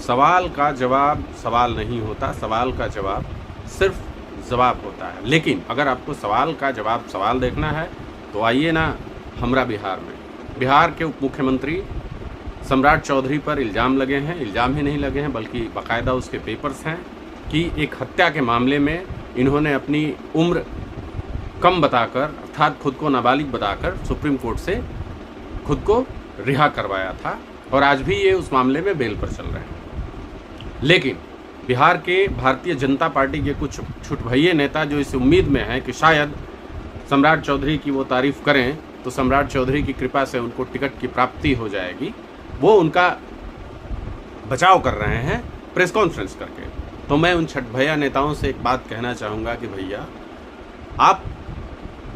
सवाल का जवाब सवाल नहीं होता, सवाल का जवाब सिर्फ जवाब होता है। लेकिन अगर आपको सवाल का जवाब सवाल देखना है तो आइए ना हमरा बिहार में। बिहार के उप मुख्यमंत्री सम्राट चौधरी पर इल्ज़ाम लगे हैं, इल्ज़ाम ही नहीं लगे हैं बल्कि बाकायदा उसके पेपर्स हैं कि एक हत्या के मामले में इन्होंने अपनी उम्र कम बताकर अर्थात खुद को नाबालिग बताकर सुप्रीम कोर्ट से खुद को रिहा करवाया था और आज भी ये उस मामले में बेल पर चल रहे हैं। लेकिन बिहार के भारतीय जनता पार्टी के कुछ छुटभइये नेता जो इस उम्मीद में हैं कि शायद सम्राट चौधरी की वो तारीफ़ करें तो सम्राट चौधरी की कृपा से उनको टिकट की प्राप्ति हो जाएगी, वो उनका बचाव कर रहे हैं प्रेस कॉन्फ्रेंस करके। तो मैं उन छठभैया नेताओं से एक बात कहना चाहूँगा कि भैया, आप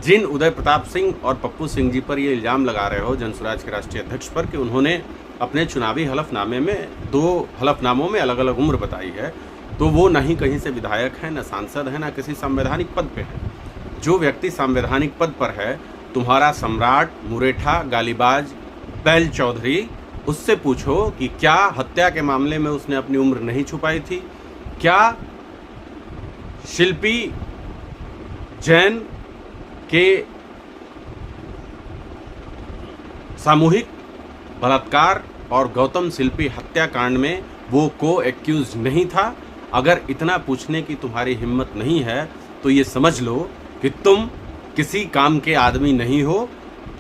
जिन उदय प्रताप सिंह और पप्पू सिंह जी पर ये इल्ज़ाम लगा रहे हो, जनसुराज के राष्ट्रीय अध्यक्ष पर, कि उन्होंने अपने चुनावी हलफनामे में 2 हलफनामों में अलग अलग उम्र बताई है, तो वो ना ही कहीं से विधायक हैं, ना सांसद हैं, ना किसी संवैधानिक पद पे हैं। जो व्यक्ति संवैधानिक पद पर है, तुम्हारा सम्राट, मुरेठा, गालीबाज बैल चौधरी, उससे पूछो कि क्या हत्या के मामले में उसने अपनी उम्र नहीं छुपाई थी? क्या शिल्पी जैन के सामूहिक बलात्कार और गौतम शिल्पी हत्याकांड में वो को एक्यूज नहीं था? अगर इतना पूछने की तुम्हारी हिम्मत नहीं है तो ये समझ लो कि तुम किसी काम के आदमी नहीं हो।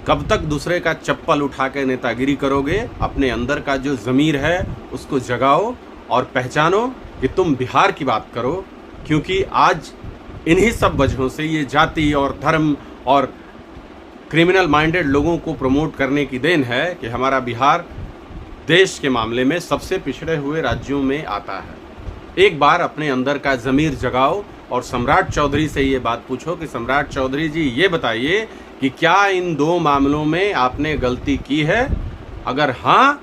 कब तक दूसरे का चप्पल उठा के नेतागिरी करोगे? अपने अंदर का जो ज़मीर है उसको जगाओ और पहचानो कि तुम बिहार की बात करो, क्योंकि आज इन्हीं सब वजहों से ये जाति और धर्म और क्रिमिनल माइंडेड लोगों को प्रमोट करने की देन है कि हमारा बिहार देश के मामले में सबसे पिछड़े हुए राज्यों में आता है। एक बार अपने अंदर का ज़मीर जगाओ और सम्राट चौधरी से ये बात पूछो कि सम्राट चौधरी जी, ये बताइए कि क्या इन 2 मामलों में आपने गलती की है? अगर हाँ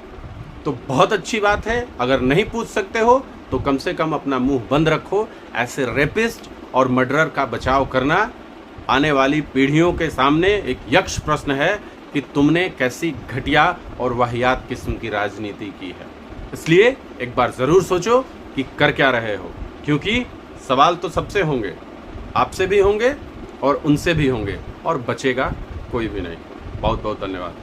तो बहुत अच्छी बात है, अगर नहीं पूछ सकते हो तो कम से कम अपना मुंह बंद रखो। ऐसे रेपिस्ट और मर्डरर का बचाव करना आने वाली पीढ़ियों के सामने एक यक्ष प्रश्न है कि तुमने कैसी घटिया और वाहियात किस्म की राजनीति की है। इसलिए एक बार ज़रूर सोचो कि कर क्या रहे हो, क्योंकि सवाल तो सबसे होंगे, आपसे भी होंगे और उनसे भी होंगे, और बचेगा कोई भी नहीं। बहुत बहुत धन्यवाद।